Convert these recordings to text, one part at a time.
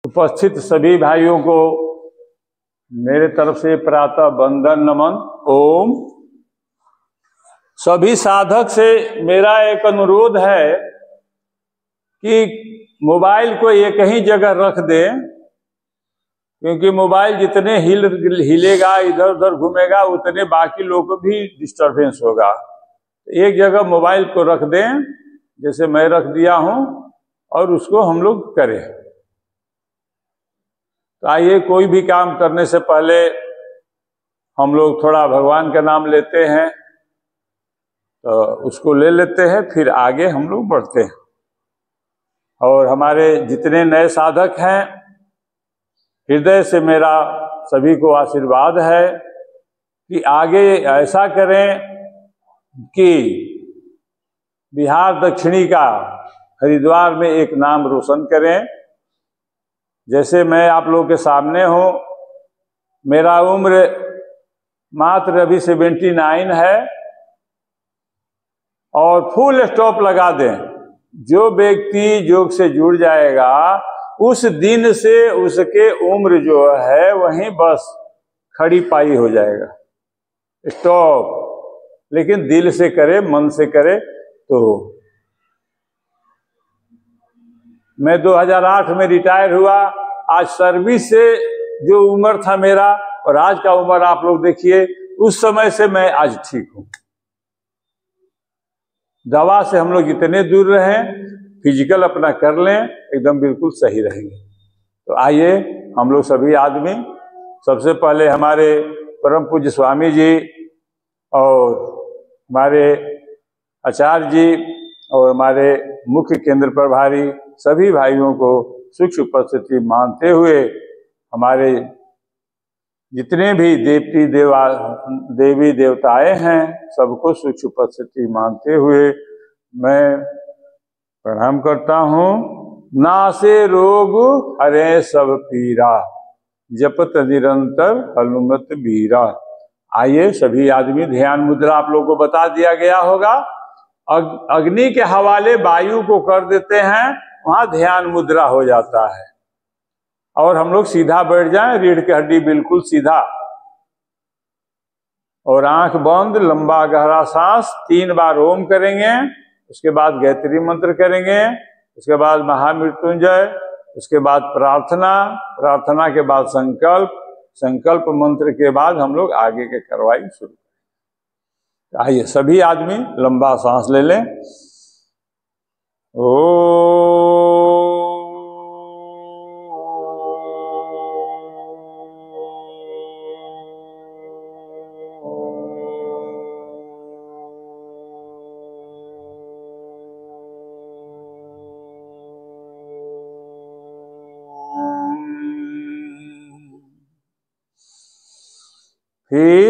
उपस्थित सभी भाइयों को मेरे तरफ से प्रातः वंदन नमन। ओम। सभी साधक से मेरा एक अनुरोध है कि मोबाइल को एक ही जगह रख दें, क्योंकि मोबाइल जितने हिलेगा, इधर उधर घूमेगा, उतने बाकी लोग को भी डिस्टरबेंस होगा। एक जगह मोबाइल को रख दें, जैसे मैं रख दिया हूं, और उसको हम लोग करें। तो आइए, कोई भी काम करने से पहले हम लोग थोड़ा भगवान का नाम लेते हैं, तो उसको ले लेते हैं, फिर आगे हम लोग बढ़ते हैं। और हमारे जितने नए साधक हैं, हृदय से मेरा सभी को आशीर्वाद है कि आगे ऐसा करें कि बिहार दक्षिणी का हरिद्वार में एक नाम रोशन करें। जैसे मैं आप लोगों के सामने हूं, मेरा उम्र मात्र अभी 79 है, और फुल स्टॉप लगा दें। जो व्यक्ति योग से जुड़ जाएगा, उस दिन से उसके उम्र जो है वहीं बस खड़ी पाई हो जाएगा। स्टॉप। लेकिन दिल से करे, मन से करे। तो मैं 2008 में रिटायर हुआ। आज सर्विस से जो उम्र था मेरा और आज का उम्र आप लोग देखिए, उस समय से मैं आज ठीक हूं। दवा से हम लोग इतने दूर रहें, फिजिकल अपना कर लें, एकदम बिल्कुल सही रहेंगे। तो आइए हम लोग सभी आदमी, सबसे पहले हमारे परम पूज्य स्वामी जी और हमारे आचार्य जी और हमारे मुख्य केंद्र प्रभारी सभी भाइयों को सूक्ष्म उपस्थिति मानते हुए, हमारे जितने भी देवी देवताएं हैं, सबको सूक्ष्म उपस्थिति मानते हुए मैं प्रणाम करता हूँ। नासे रोग हरे सब पीरा, जपत निरंतर हनुमत बीरा। आइए सभी आदमी, ध्यान मुद्रा आप लोगों को बता दिया गया होगा। अग्नि के हवाले वायु को कर देते हैं, वहां ध्यान मुद्रा हो जाता है। और हम लोग सीधा बैठ जाएं, रीढ़ की हड्डी बिल्कुल सीधा, और आंख बंद, लंबा गहरा सांस 3 बार ओम करेंगे। उसके बाद गायत्री मंत्र करेंगे, उसके बाद महामृत्युंजय, उसके बाद प्रार्थना, प्रार्थना के बाद संकल्प, संकल्प मंत्र के बाद हम लोग आगे के कार्रवाई शुरू करें। आइए सभी आदमी लंबा सांस ले लें। फिर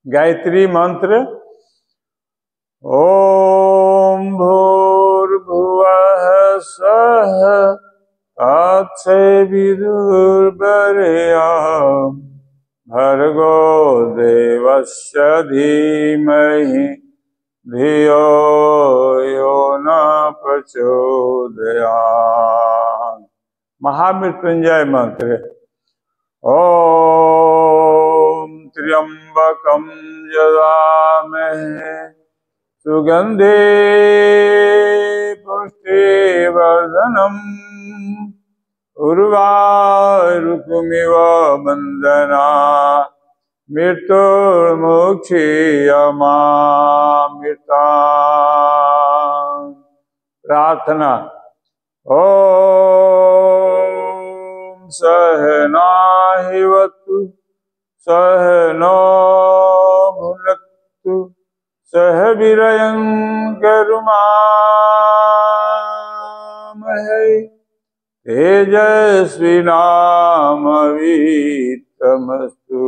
गायत्री मंत्र। ओम भूर्भुवः स्वः तत्सवितुर्वरेण्यं भर्गो देवस्य धीमहि धियो यो न प्रचोदयात्। महामृत्युंजय मंत्र। ओम त्र्यंबकं यजामहे सुगंधे पुष्टिवर्धनम् उर्वारुकमिव बन्धनात् मृत्युर्मुक्षीयमामृता। प्रार्थना। ओम सहनाहिवतु सहनो भुनक्तु सह वीर्यं करुणामहे तेजस्विनामवितमस्तु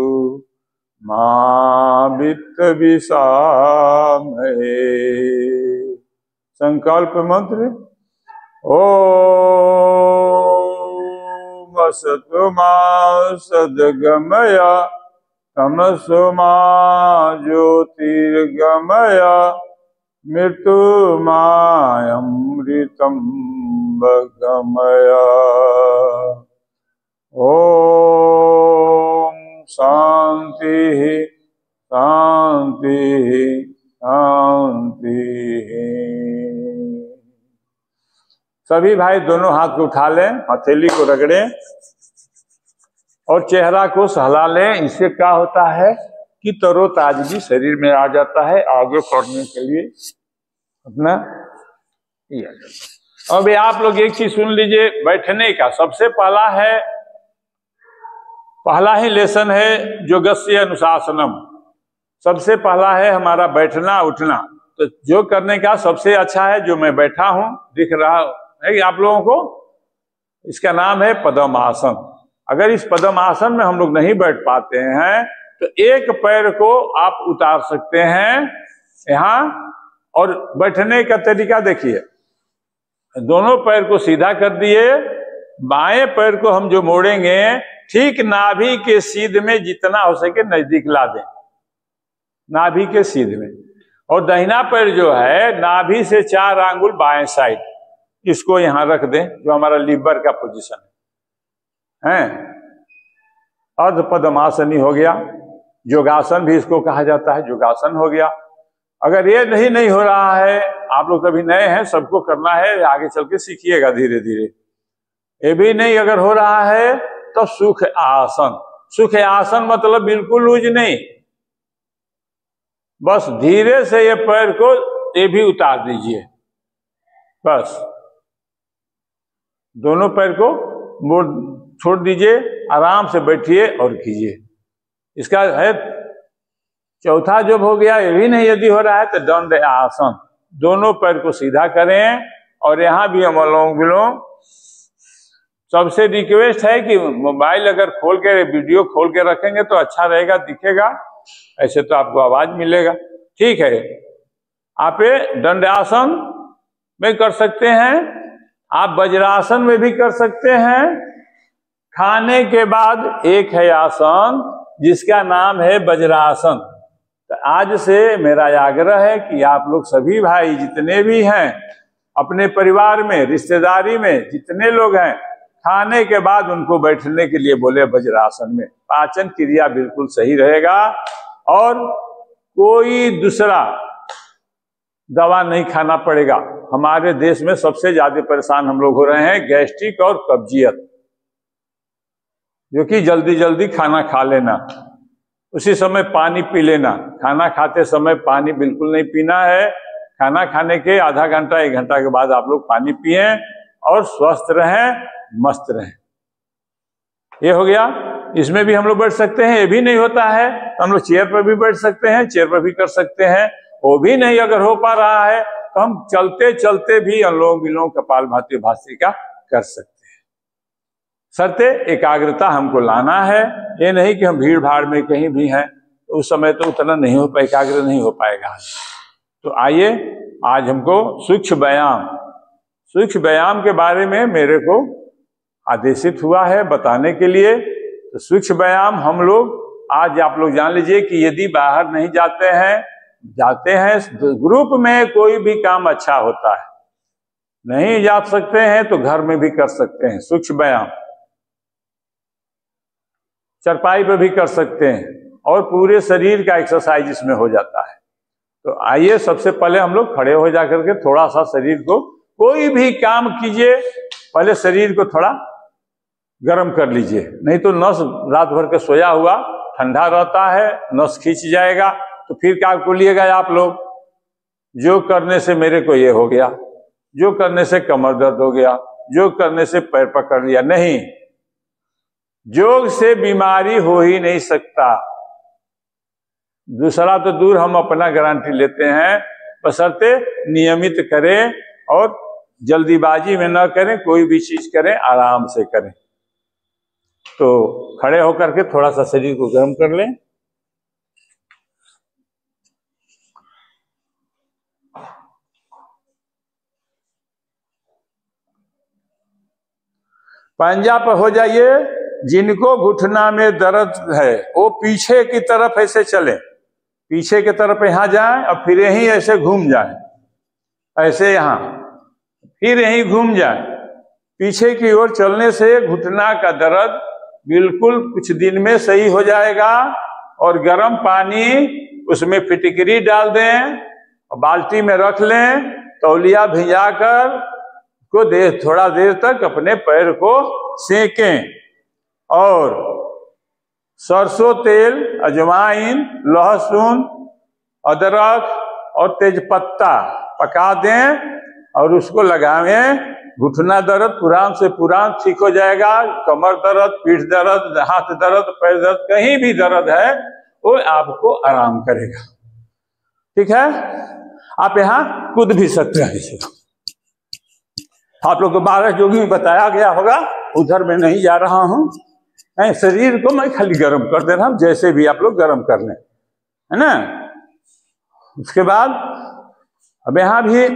मा विद्विषामहे। संकल्प मंत्र। ओम असतो मा सद्गमय तमसो मा ज्योतिर्गमय मृत्युर्मामृतं गमय। ओम शांति शांति शांति। सभी भाई दोनों हाथ को उठा लें, हथेली को रगड़ें और चेहरा को सहला लें। इससे क्या होता है कि तरोताजगी शरीर में आ जाता है आगे पढ़ने के लिए अपना। अब आप लोग एक चीज सुन लीजिए, बैठने का सबसे पहला ही लेसन है योगस्य अनुशासनम। सबसे पहला है हमारा बैठना उठना। तो जो करने का सबसे अच्छा है, जो मैं बैठा हूं दिख रहा है कि आप लोगों को, इसका नाम है पद्मासन। अगर इस पद्मासन में हम लोग नहीं बैठ पाते हैं तो एक पैर को आप उतार सकते हैं यहाँ, और बैठने का तरीका देखिए, दोनों पैर को सीधा कर दिए, बाएं पैर को हम जो मोड़ेंगे ठीक नाभि के सीध में जितना हो सके नजदीक ला दें, नाभि के सीध में। और दाहिना पैर जो है नाभि से 4 आंगुल बाएं साइड, इसको यहां रख दें, जो हमारा लीवर का पोजीशन है। अर्ध पद्मासनी हो गया। योगासन भी इसको कहा जाता है, योगासन हो गया। अगर ये नहीं हो रहा है, आप लोग अभी नए हैं, सबको करना है, आगे चल के सीखिएगा धीरे धीरे। ये भी नहीं अगर हो रहा है तो सुख आसन। सुख आसन मतलब बिल्कुल लूज नहीं, बस धीरे से ये पैर को ये भी उतार दीजिए, बस दोनों पैर को मोड़ छोड़ दीजिए, आराम से बैठिए और कीजिए। इसका है चौथा जो हो गया, ये भी नहीं यदि हो रहा है तो दंड आसन। दोनों पैर को सीधा करें और यहां भी हम अनुलोम विलोम। सबसे रिक्वेस्ट है कि मोबाइल अगर खोल के वीडियो खोल के रखेंगे तो अच्छा रहेगा, दिखेगा, ऐसे तो आपको आवाज मिलेगा। ठीक है, आप दंडासन में कर सकते हैं, आप वज्रासन में भी कर सकते हैं। खाने के बाद एक है आसन जिसका नाम है वज्रासन। तो आज से मेरा आग्रह है कि आप लोग सभी भाई जितने भी हैं अपने परिवार में, रिश्तेदारी में जितने लोग हैं, खाने के बाद उनको बैठने के लिए बोले वज्रासन में। पाचन क्रिया बिल्कुल सही रहेगा और कोई दूसरा दवा नहीं खाना पड़ेगा। हमारे देश में सबसे ज्यादा परेशान हम लोग हो रहे हैं गैस्ट्रिक और कब्जियत, जो कि जल्दी जल्दी खाना खा लेना, उसी समय पानी पी लेना। खाना खाते समय पानी बिल्कुल नहीं पीना है। खाना खाने के आधा घंटा 1 घंटा के बाद आप लोग पानी पिए और स्वस्थ रहें, मस्त रहें। ये हो गया। इसमें भी हम लोग बैठ सकते हैं। ये भी नहीं होता है तो हम लोग चेयर पर भी बैठ सकते हैं, चेयर पर भी कर सकते हैं। वो भी नहीं अगर हो पा रहा है तो हम चलते चलते भी अनुलोम विलोम कपालभाति भस्त्रिका कर सकते हैं। शर्ते एकाग्रता हमको लाना है। ये नहीं कि हम भीड़ भाड़ में कहीं भी हैं तो उस समय तो उतना नहीं हो पाए, एकाग्र नहीं हो पाएगा। तो आइए आज हमको सूक्ष्म व्यायाम के बारे में मेरे को आदेशित हुआ है बताने के लिए। तो सूक्ष्म व्यायाम हम लोग आज आप लोग जान लीजिए कि यदि बाहर नहीं जाते हैं ग्रुप में कोई भी काम अच्छा होता है। नहीं जा सकते हैं तो घर में भी कर सकते हैं। सूक्ष्म व्यायाम चरपाई पे भी कर सकते हैं और पूरे शरीर का एक्सरसाइज इसमें हो जाता है। तो आइए सबसे पहले हम लोग खड़े हो जाकर के थोड़ा सा शरीर को, कोई भी काम कीजिए पहले शरीर को थोड़ा गर्म कर लीजिए, नहीं तो नस रात भर के सोया हुआ ठंडा रहता है, नस खींच जाएगा। तो फिर क्या बोलिएगा आप लोग, जो करने से मेरे को ये हो गया, जो करने से कमर दर्द हो गया, जो करने से पैर पकड़ लिया। नहीं, योग से बीमारी हो ही नहीं सकता। दूसरा तो दूर, हम अपना गारंटी लेते हैं, बशर्ते नियमित करें और जल्दीबाजी में न करें। कोई भी चीज करें आराम से करें। तो खड़े होकर के थोड़ा सा शरीर को गर्म कर लें। पंजा पर हो जाइए। जिनको घुटना में दर्द है वो पीछे की तरफ ऐसे चले, पीछे की तरफ यहां जाएं और फिर यहीं ऐसे घूम जाएं, ऐसे यहां फिर यहीं घूम जाएं। पीछे की ओर चलने से घुटना का दर्द बिल्कुल कुछ दिन में सही हो जाएगा। और गर्म पानी उसमें फिटकरी डाल दें और बाल्टी में रख लें, तौलिया भिजाकर को थोड़ा देर तक अपने पैर को सेकें। और सरसों तेल, अजवाइन, लहसुन, अदरक और तेजपत्ता पका दें और उसको लगाएं। घुटना दर्द पुरान से पुरान ठीक हो जाएगा। कमर दर्द, पीठ दर्द, हाथ दर्द, पैर दर्द, कहीं भी दर्द है वो आपको आराम करेगा। ठीक है, आप यहाँ कूद भी सकते हैं। इसे आप लोग को 12 योगी में बताया गया होगा, उधर मैं नहीं जा रहा हूं। शरीर को मैं खाली गर्म कर दे रहा हूं, जैसे भी आप लोग गर्म कर लें, है ना। उसके बाद अब यहां भी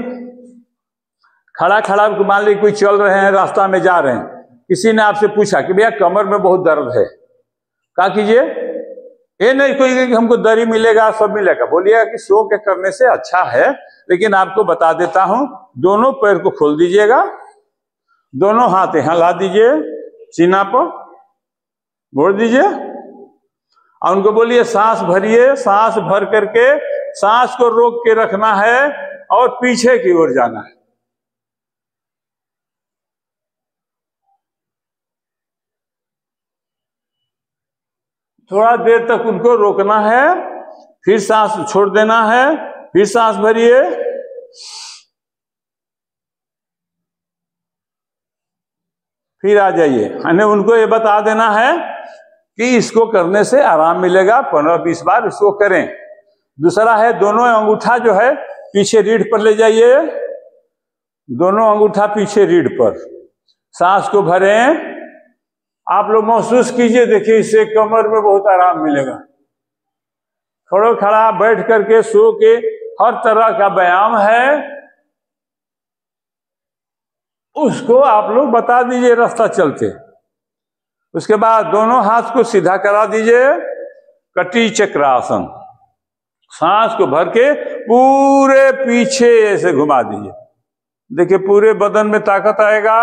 खड़ा खड़ा मान ली कोई चल रहे हैं, रास्ता में जा रहे हैं, किसी ने आपसे पूछा कि भैया कमर में बहुत दर्द है, क्या कीजिए? ये नहीं कोई कि हमको दरी मिलेगा, सब मिलेगा। बोलिएगा कि सो के करने से अच्छा है, लेकिन आपको बता देता हूं, दोनों पैर को खोल दीजिएगा, दोनों हाथ यहां ला दीजिए, सीना पर मोड़ दीजिए और उनको बोलिए सांस भरिए। सांस भर करके सांस को रोक के रखना है और पीछे की ओर जाना है। थोड़ा देर तक उनको रोकना है, फिर सांस छोड़ देना है, फिर सांस भरिए, फिर आ जाइए। यानी उनको ये बता देना है कि इसको करने से आराम मिलेगा। 15-20 बार इसको करें। दूसरा है, दोनों अंगूठा जो है पीछे रीढ़ पर ले जाइए, दोनों अंगूठा पीछे रीढ़ पर, सांस को भरें। आप लोग महसूस कीजिए, देखिए इससे कमर में बहुत आराम मिलेगा। खड़ो खड़ा, बैठ करके, सो के, हर तरह का व्यायाम है, उसको आप लोग बता दीजिए रास्ता चलते। उसके बाद दोनों हाथ को सीधा करा दीजिए, कटी चक्रासन। सांस को भर के पूरे पीछे ऐसे घुमा दीजिए। देखिए पूरे बदन में ताकत आएगा।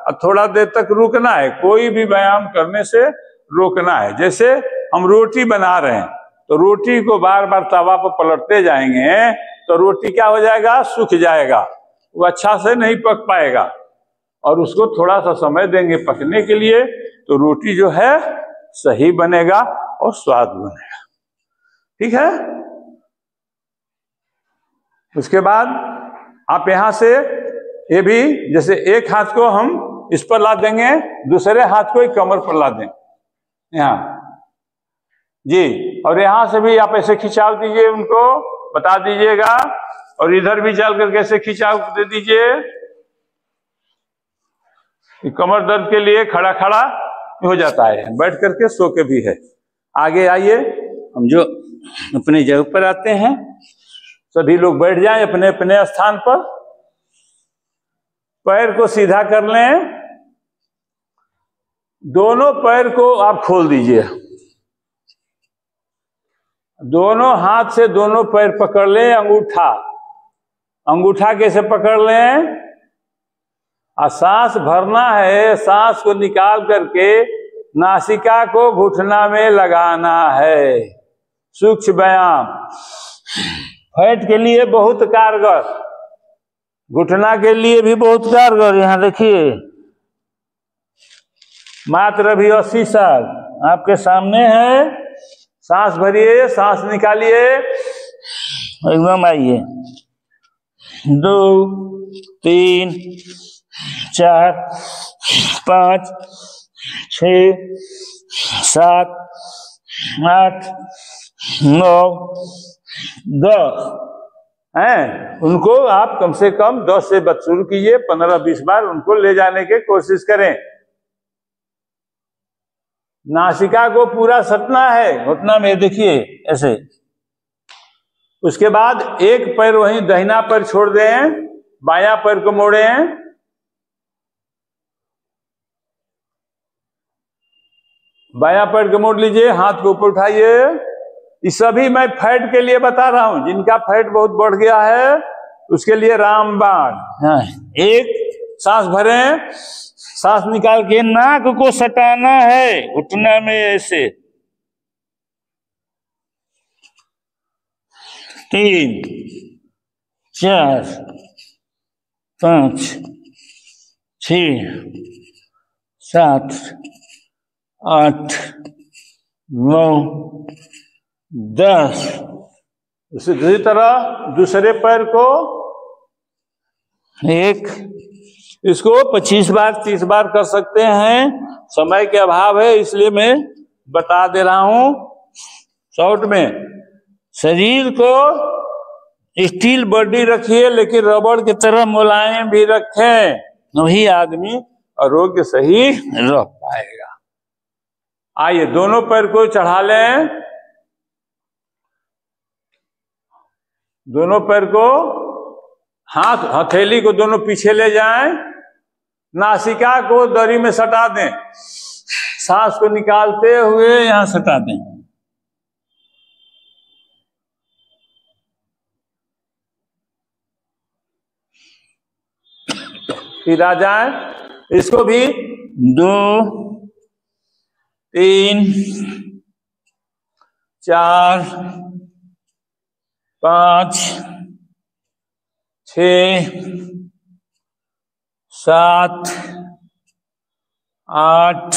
और थोड़ा देर तक रुकना है, कोई भी व्यायाम करने से रोकना है। जैसे हम रोटी बना रहे हैं तो रोटी को बार बार तवा पर पलटते जाएंगे तो रोटी क्या हो जाएगा? सूख जाएगा, वो अच्छा से नहीं पक पाएगा। और उसको थोड़ा सा समय देंगे पकने के लिए तो रोटी जो है सही बनेगा और स्वाद बनेगा। ठीक है। उसके बाद आप यहां से ये भी, जैसे एक हाथ को हम इस पर ला देंगे, दूसरे हाथ को एक कमर पर ला दें यहाँ जी, और यहां से भी आप ऐसे खिंचाव दीजिए, उनको बता दीजिएगा। और इधर भी चल करके ऐसे खिंचाव दे दीजिए। कमर दर्द के लिए खड़ा खड़ा हो जाता है, बैठ करके, सो के भी है। आगे आइए, हम जो अपनी जगह पर आते हैं, सभी लोग बैठ जाएं अपने अपने स्थान पर। पैर को सीधा कर लें, दोनों पैर को आप खोल दीजिए, दोनों हाथ से दोनों पैर पकड़ लें। अंगूठा कैसे पकड़ लें? और सांस भरना है, सांस को निकाल करके नासिका को घुटना में लगाना है। सूक्ष्म व्यायाम फैट के लिए बहुत कारगर, घुटना के लिए भी बहुत कारगर। यहां देखिए, मात्र अभी 80 साल आपके सामने है, सांस भरिए, सांस निकालिए, एकदम आइए। 2 3 4 5 6 7 8 9 10 हैं। उनको आप कम से कम 10 से शुरू कीजिए, 15-20 बार उनको ले जाने की कोशिश करें। नासिका को पूरा सटना है, घुटना में देखिए ऐसे। उसके बाद एक पैर वहीं दाहिना पैर छोड़ दें, बायां पैर को मोड़ें, बायां पैर को मोड़ लीजिए, हाथ को ऊपर उठाइए। ये सभी मैं फैट के लिए बता रहा हूं, जिनका फैट बहुत बढ़ गया है उसके लिए रामबाण। हाँ, एक सांस भरें, सांस निकाल के नाक को सटाना है घुटना में ऐसे। 3 4 5 6 7 8 9 10। उसी दूसरी तरह दूसरे पैर को एक इसको 25 बार 30 बार कर सकते हैं। समय के अभाव है इसलिए मैं बता दे रहा हूं शॉर्ट में। शरीर को स्टील बॉडी रखिए लेकिन रबड़ की तरह मुलायम भी रखें, वही आदमी आरोग्य सही रह पाएगा। आइए दोनों पैर को चढ़ा लें, दोनों पैर को, हाथ हथेली को दोनों पीछे ले जाएं, नासिका को दरी में सटा दें, सांस को निकालते हुए यहां सटा दें। फिर आ जाए, इसको भी 2 3 4 5 6 7 8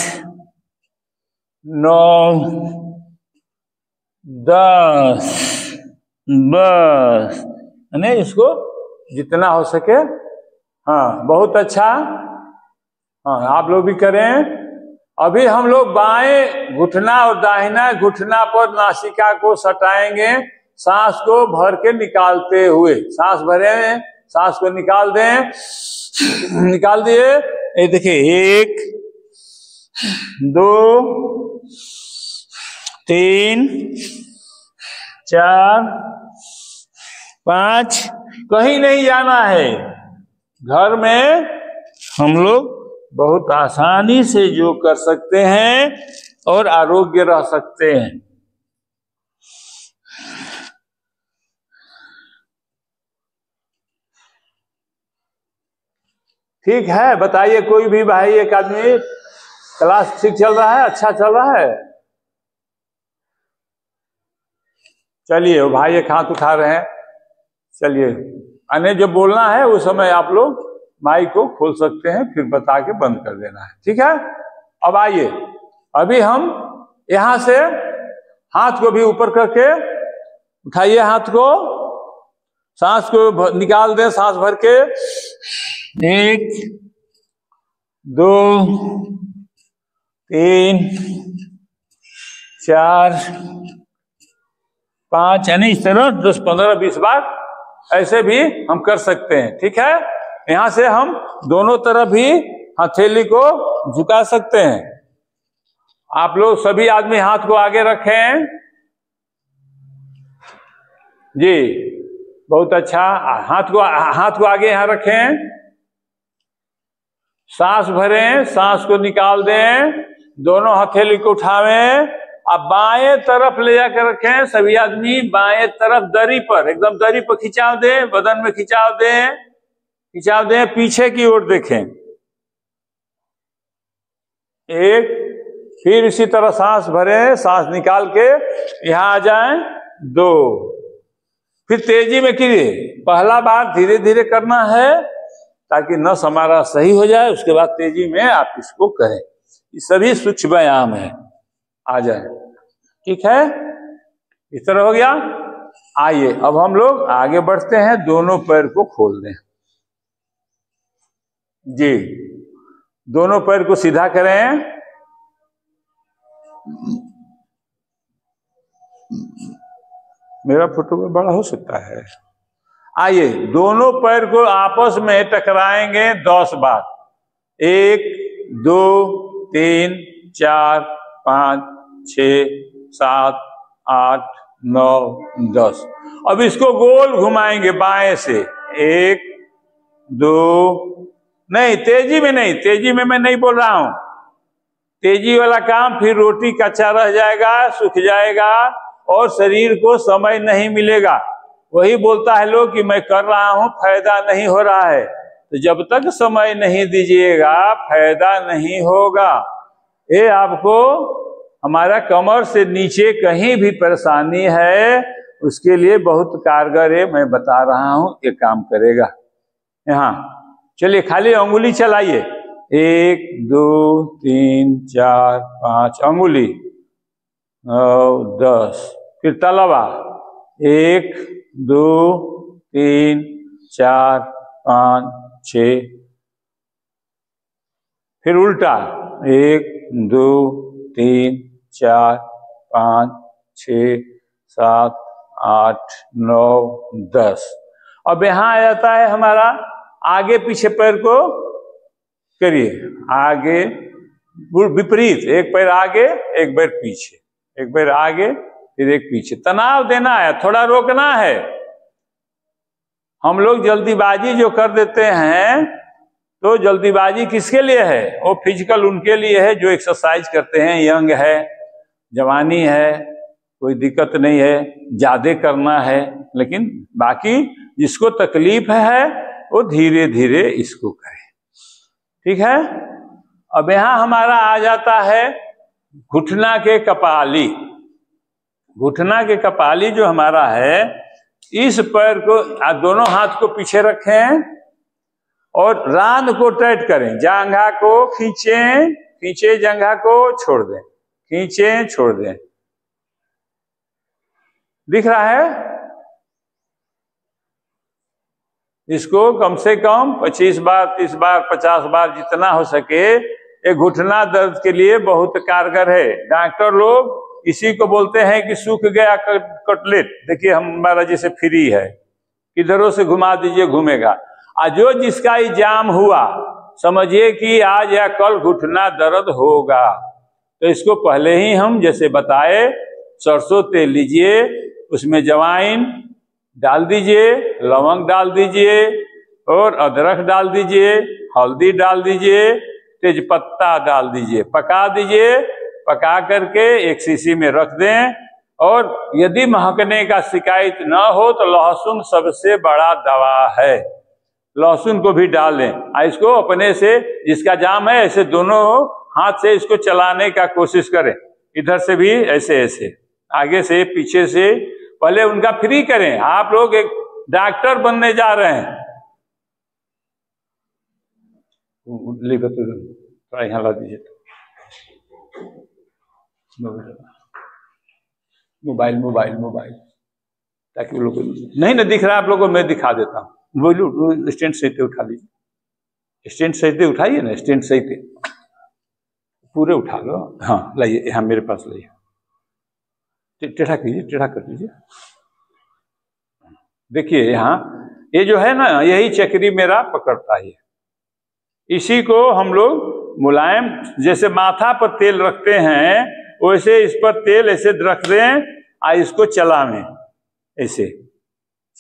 9 10 बस। यानी इसको जितना हो सके, हाँ बहुत अच्छा। हाँ आप लोग भी करें। अभी हम लोग बाएं घुटना और दाहिना घुटना पर नासिका को सटाएंगे, सांस को भर के निकालते हुए। सांस भरें, सांस को निकाल दें, निकाल दिए। ये देखिए 1 2 3 4 5। कहीं नहीं जाना है, घर में हम लोग बहुत आसानी से योग कर सकते हैं और आरोग्य रह सकते हैं। ठीक है, बताइए कोई भी भाई, एक आदमी, क्लास ठीक चल रहा है, अच्छा चल रहा है? चलिए, वो भाई एक हाथ उठा रहे हैं। चलिए, अने जब बोलना है उस समय आप लोग माइक को खोल सकते हैं, फिर बता के बंद कर देना है, ठीक है? अब आइए, अभी हम यहां से हाथ को भी ऊपर करके उठाइए, हाथ को, सांस को निकाल दें, सांस भर के। 1 2 3 4 5। यानी इस तरह 10 15 20 बार ऐसे भी हम कर सकते हैं, ठीक है? यहां से हम दोनों तरफ भी हथेली को झुका सकते हैं। आप लोग सभी आदमी हाथ को आगे रखें जी, बहुत अच्छा। हाथ को आगे यहां रखें, सांस भरें, सांस को निकाल दें, दोनों हथेली को उठावें। अब बाएं तरफ ले जाकर रखें, सभी आदमी बाएं तरफ दरी पर, एकदम दरी पर खिंचाव दें, बदन में खिंचाव दें, खिंचाव दें, पीछे की ओर देखें। 1, फिर इसी तरह सांस भरें, सांस निकाल के यहां आ जाएं। 2, फिर तेजी में कीजिए। पहला बार धीरे धीरे करना है ताकि नस हमारा सही हो जाए, उसके बाद तेजी में आप इसको करें। ये सभी सूक्ष्म व्यायाम है। आ जाए, ठीक है? इस तरह हो गया। आइए अब हम लोग आगे बढ़ते हैं, दोनों पैर को खोल दें जी, दोनों पैर को सीधा करें, मेरा फोटो में बड़ा हो सकता है। आइए दोनों पैर को आपस में टकराएंगे 10 बार, 1 2 3 4 5 6 7 8 9 10। अब इसको गोल घुमाएंगे बाएं से, 1 2, नहीं तेजी में नहीं, तेजी में मैं नहीं बोल रहा हूं, तेजी वाला काम फिर रोटी कच्चा रह जाएगा, सूख जाएगा और शरीर को समय नहीं मिलेगा। वही बोलता है लोग कि मैं कर रहा हूं फायदा नहीं हो रहा है, तो जब तक समय नहीं दीजिएगा फायदा नहीं होगा। ये आपको हमारा कमर से नीचे कहीं भी परेशानी है उसके लिए बहुत कारगर है, मैं बता रहा हूं, ये काम करेगा। यहाँ चलिए खाली अंगुली चलाइए, 1 2 3 4 5 अंगुली 9 10, फिर तलवा 1 2 3 4 5 6, फिर उल्टा 1 2 3 4 5 6 7 8 9 10। अब यहां आ जाता है हमारा आगे पीछे पैर को करिए, आगे विपरीत, एक पैर आगे एक पैर पीछे, एक पैर आगे फिर एक पीछे। तनाव देना है, थोड़ा रोकना है। हम लोग जल्दीबाजी जो कर देते हैं, तो जल्दीबाजी किसके लिए है? वो फिजिकल उनके लिए है जो एक्सरसाइज करते हैं, यंग है, जवानी है, कोई दिक्कत नहीं है, ज्यादा करना है। लेकिन बाकी जिसको तकलीफ है वो धीरे धीरे इसको करे, ठीक है। अब यहां हमारा आ जाता है घुटना के कपाली। घुटना के कपाली जो हमारा है, इस पैर को दोनों हाथ को पीछे रखें और रांद को टाइट करें, जांघा को खींचें, खींचे जांघा को छोड़ दें, खींचे छोड़ दें। दिख रहा है? इसको कम से कम 25 बार 30 बार 50 बार जितना हो सके, ये घुटना दर्द के लिए बहुत कारगर है। डॉक्टर लोग इसी को बोलते हैं कि सूख गया कटलेट, देखिए हमारा जैसे फ्री है, किधरों से घुमा दीजिए घूमेगा। आज जो जिसका एग्जाम हुआ, समझिए कि आज या कल घुटना दर्द होगा, तो इसको पहले ही हम जैसे बताए, सरसों तेल लीजिए, उसमें जवाइन डाल दीजिए, लवंग डाल दीजिए और अदरक डाल दीजिए, हल्दी डाल दीजिए, तेजपत्ता डाल दीजिए, पका दीजिए। पका करके एक शीशी में रख दें। और यदि महकने का शिकायत न हो तो लहसुन सबसे बड़ा दवा है, लहसुन को भी डाल दें। इसको अपने से, जिसका जाम है, ऐसे दोनों हाथ से इसको चलाने का कोशिश करें, इधर से भी ऐसे ऐसे, आगे से पीछे से, पहले उनका फ्री करें। आप लोग एक डॉक्टर बनने जा रहे हैं। यहाँ ला दीजिए मोबाइल मोबाइल मोबाइल, ताकि वो लोग नहीं ना दिख रहा है आप लोगों को, मैं दिखा देता हूँ। बोलो स्टैंड सही पे उठा लीजिए, स्टैंड सही पे उठाइए ना, स्टैंड सही पे पूरे उठा लो। हाँ लाइए, यहाँ मेरे पास लाइए, टेढ़ा कीजिए, टेढ़ा कर दीजिए। देखिए यहाँ ये जो है ना, यही चक्री मेरा पकड़ता है। इसी को हम लोग मुलायम, जैसे माथा पर तेल रखते हैं वैसे इस पर तेल ऐसे रख दें, इसको चलावें, ऐसे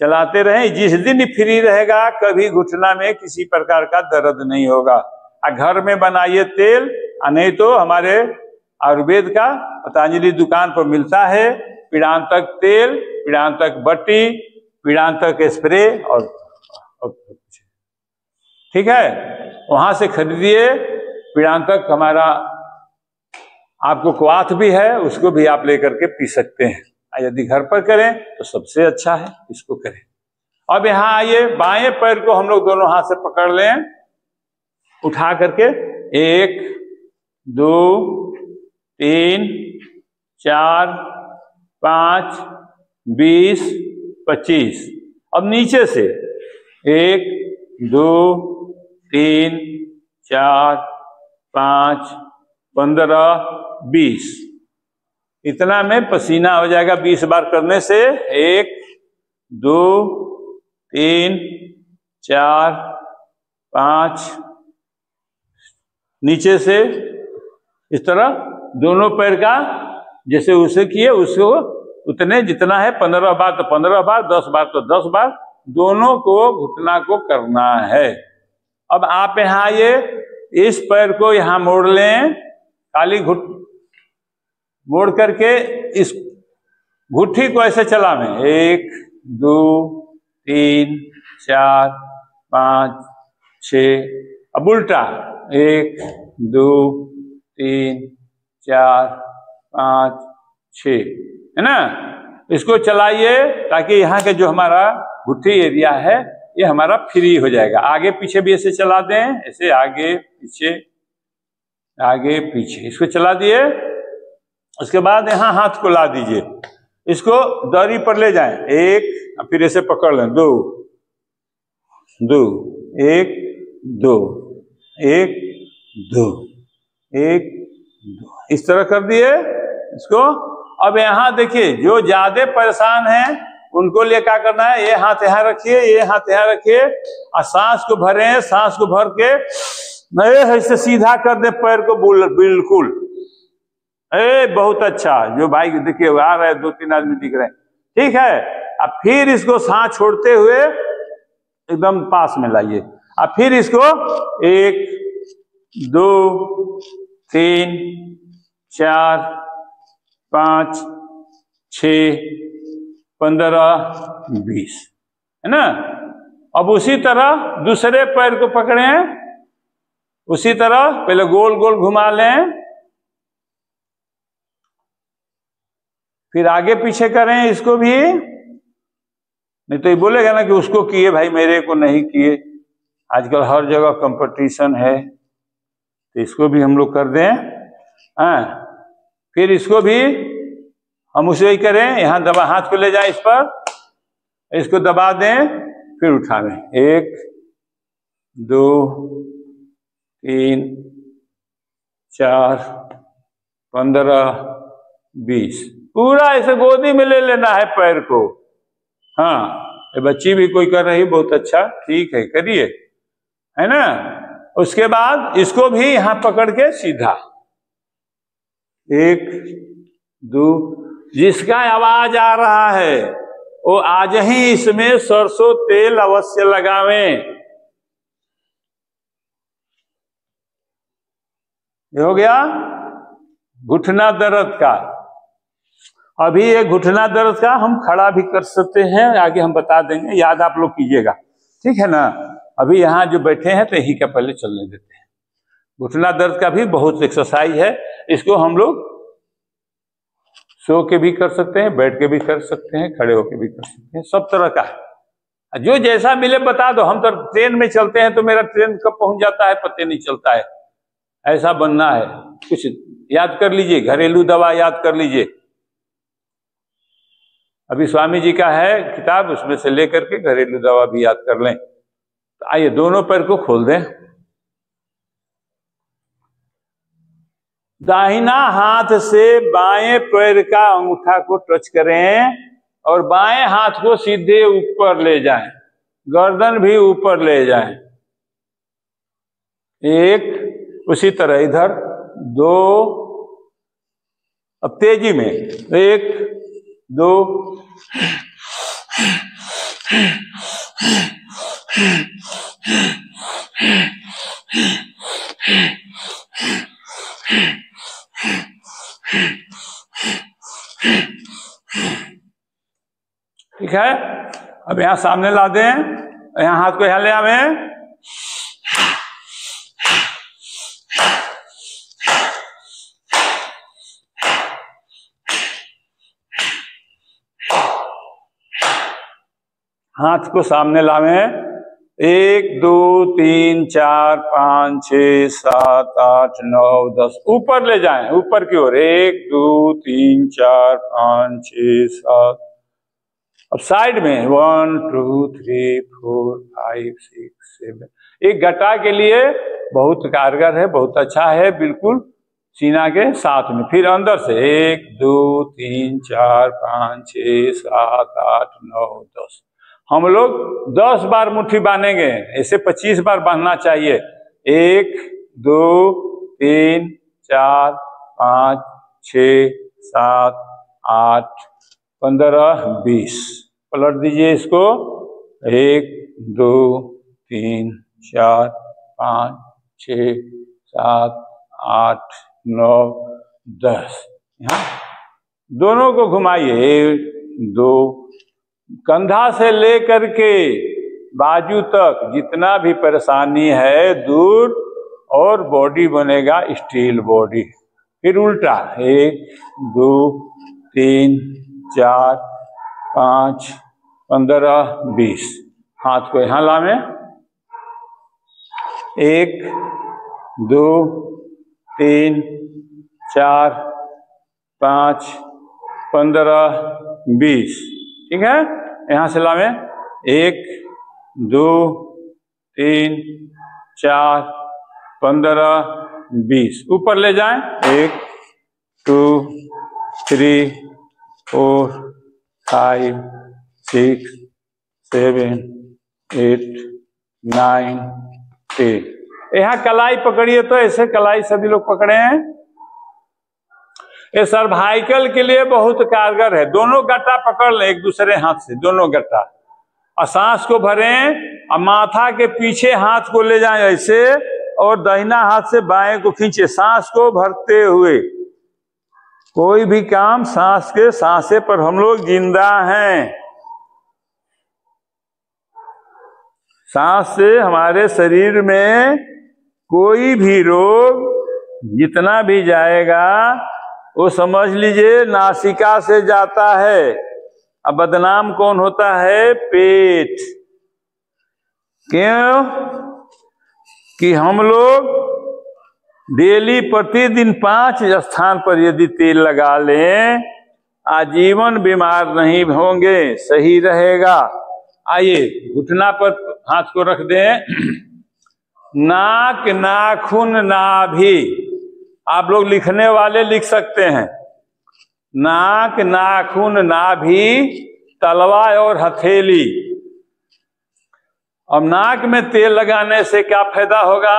चलाते रहें। जिस दिन फ्री रहेगा, कभी घुटना में किसी प्रकार का दर्द नहीं होगा। घर में बनाइए तेल, नहीं तो हमारे आयुर्वेद का पतंजलि दुकान पर मिलता है, पीड़ांतक तेल, पीड़ांतक बट्टी, पीड़ांतक स्प्रे और ठीक है, वहां से खरीदिए। पीड़ांतक हमारा आपको क्वाथ भी है, उसको भी आप लेकर के पी सकते हैं। यदि घर पर करें तो सबसे अच्छा है, इसको करें। अब यहाँ आइए, बाएं पैर को हम लोग दोनों हाथ से पकड़ लें, उठा करके 1 2 3 4 5 20, 25। अब नीचे से 1, 2, 3, 4, 5, 15, 20। इतना में पसीना हो जाएगा 20 बार करने से। 1, 2, 3, 4, 5। नीचे से इस तरह दोनों पैर का जैसे उसे किए उसको उतने जितना है 15 बार तो 15 बार, 10 बार तो 10 बार, दोनों को घुटना को करना है। अब आप यहाँ ये इस पैर को यहाँ मोड़ लें, खाली मोड़ करके इस घुट्टी को ऐसे चलावें। 1, 2, 3, 4, 5, 6। अब उल्टा 1, 2, 3, 4, 5, 6, है ना। इसको चलाइए ताकि यहाँ के जो हमारा घुट्टी एरिया है ये हमारा फ्री हो जाएगा। आगे पीछे भी ऐसे चला दें, ऐसे आगे पीछे आगे पीछे इसको चला दिए। उसके बाद यहाँ हाथ को ला दीजिए, इसको दरी पर ले जाएं। 1, फिर ऐसे पकड़ लें। 2, 2, 1, 2, 1, 2, 1, 2, इस तरह कर दिए इसको। अब यहाँ देखिए जो ज्यादा परेशान हैं उनको लिए क्या करना है, ये हाथ यहाँ रखिए, ये हाथ यहाँ रखिए और सांस को भरें। सांस को भर के ऐसे सीधा कर दे पैर को बिल्कुल। बहुत अच्छा। जो भाई देखिए आ रहे हैं, 2-3 आदमी दिख रहे हैं, ठीक है। अब फिर इसको सांस छोड़ते हुए एकदम पास में लाइए। अब फिर इसको 1, 2, 3, 4, 5, 6, 15, 20, है ना। अब उसी तरह दूसरे पैर को पकड़ें, उसी तरह पहले गोल गोल घुमा लें, फिर आगे पीछे करें इसको भी। नहीं तो ये बोलेगा ना कि उसको किए भाई मेरे को नहीं किए। आजकल हर जगह कंपटीशन है, तो इसको भी हम लोग कर दें। फिर इसको भी हम उसे ही करें। यहाँ दबा, हाथ को ले जाए इस पर, इसको दबा दें, फिर उठा लें। 1, 2, 3, 4, 15, 20। पूरा ऐसे गोदी में ले लेना है पैर को। हाँ, ये बच्ची भी कोई कर रही, बहुत अच्छा, ठीक है, करिए, है ना। उसके बाद इसको भी यहां पकड़ के सीधा 1, 2। जिसका आवाज आ रहा है वो आज ही इसमें सरसों तेल अवश्य लगावें। ये हो गया घुटना दर्द का। अभी ये घुटना दर्द का हम खड़ा भी कर सकते हैं, आगे हम बता देंगे, याद आप लोग कीजिएगा, ठीक है ना। अभी यहाँ जो बैठे हैं तो यही का पहले चलने देते हैं। घुटना दर्द का भी बहुत एक्सरसाइज है, इसको हम लोग सो के भी कर सकते हैं, बैठ के भी कर सकते हैं, खड़े होके भी कर सकते हैं, सब तरह का है। जो जैसा मिले बता दो। हम तो ट्रेन में चलते हैं तो मेरा ट्रेन कब पहुंच जाता है पता नहीं चलता है। ऐसा बनना है, कुछ याद कर लीजिए, घरेलू दवा याद कर लीजिए। अभी स्वामी जी का है किताब, उसमें से लेकर के घरेलू दवा भी याद कर लें। तो आइए दोनों पैर को खोल दें। दाहिना हाथ से बाएं पैर का अंगूठा को टच करें और बाएं हाथ को सीधे ऊपर ले जाएं, गर्दन भी ऊपर ले जाएं। 1, उसी तरह इधर 2। अब तेजी में 1, 2। ठीक है। अब यहां सामने ला दें, यहां हाथ को यहां ले आवें। हाथ को सामने लावें। 1, 2, 3, 4, 5, 6, 7, 8, 9, 10 ऊपर ले जाएं, ऊपर की ओर। 1, 2, 3, 4, 5, 6, 7, अब साइड में 1 2 3 4 5 6 7, एक गट्टा के लिए बहुत कारगर है, बहुत अच्छा है, बिल्कुल सीना के साथ में। फिर अंदर से 1 2 3 4 5 6 7 8 9 10, हम लोग 10 बार मुट्ठी बांधेंगे, ऐसे 25 बार बांधना चाहिए। 1 2 3 4 5 6 7 8 15 20, पलट दीजिए इसको। 1 2 3 4 5 6 7 8 9 10, यहाँ दोनों को घुमाइए। 1 2, कंधा से लेकर के बाजू तक जितना भी परेशानी है दूर, और बॉडी बनेगा स्टील बॉडी। फिर उल्टा 1 2 3 4 5 15 20, हाथ को यहां लावे। 1 2 3 4 5 15 20, ठीक है। यहां से लावे 1 2 3 4 15 20, ऊपर ले जाएं। 1 2 3 4 5 6 7 8 9 10, यहाँ कलाई पकड़िए, तो ऐसे कलाई सभी लोग पकड़े हैं। ये सर्वाइकल के लिए बहुत कारगर है। दोनों गट्टा पकड़ लें एक दूसरे हाथ से, दोनों गट्टा, और सांस को भरें, और माथा के पीछे हाथ को ले जाएं ऐसे, और दाहिना हाथ से बाएं को खींचे, सांस को भरते हुए। कोई भी काम सांस के सांसे पर हम लोग जिंदा हैं। सांस से हमारे शरीर में कोई भी रोग जितना भी जाएगा वो समझ लीजिए नासिका से जाता है। अब बदनाम कौन होता है? पेट। क्यों? कि हम लोग डेली प्रतिदिन 5 स्थान पर यदि तेल लगा लें, आजीवन बीमार नहीं होंगे, सही रहेगा। आइए घुटना पर हाथ को रख दें। नाक, नाखून, नाभि, आप लोग लिखने वाले लिख सकते हैं। नाक, नाखून, नाभि, तलवा और हथेली। अब नाक में तेल लगाने से क्या फायदा होगा?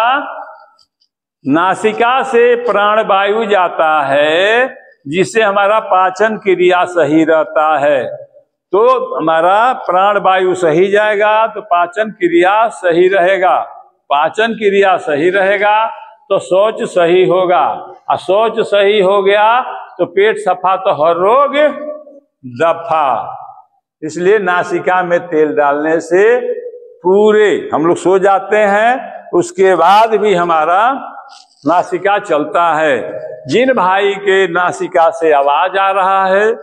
नासिका से प्राण वायु जाता है, जिससे हमारा पाचन क्रिया सही रहता है। तो हमारा प्राण वायु सही जाएगा तो पाचन क्रिया सही रहेगा। पाचन क्रिया सही रहेगा तो शौच सही होगा, और शौच सही हो गया तो पेट सफा तो हर रोग दफा। इसलिए नासिका में तेल डालने से पूरे हम लोग सो जाते हैं, उसके बाद भी हमारा नासिका चलता है। जिन भाई के नासिका से आवाज आ रहा है,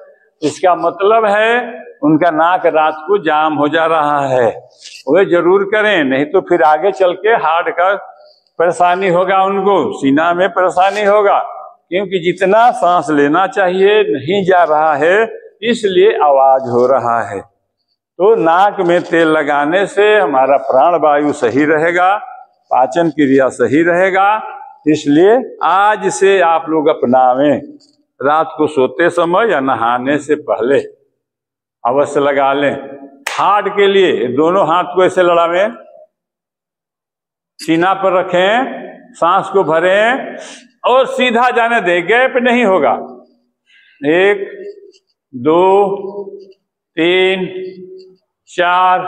इसका मतलब है उनका नाक रात को जाम हो जा रहा है। वे जरूर करें, नहीं तो फिर आगे चल के हार्ट का परेशानी होगा, उनको सीना में परेशानी होगा, क्योंकि जितना सांस लेना चाहिए नहीं जा रहा है, इसलिए आवाज हो रहा है। तो नाक में तेल लगाने से हमारा प्राण वायु सही रहेगा, पाचन क्रिया सही रहेगा। इसलिए आज से आप लोग अपनावें, रात को सोते समय या नहाने से पहले अवश्य लगा लें। हार्ट के लिए दोनों हाथ को ऐसे लड़ावें, सीना पर रखें, सांस को भरें और सीधा जाने दें, गैप नहीं होगा। 1 2 3 4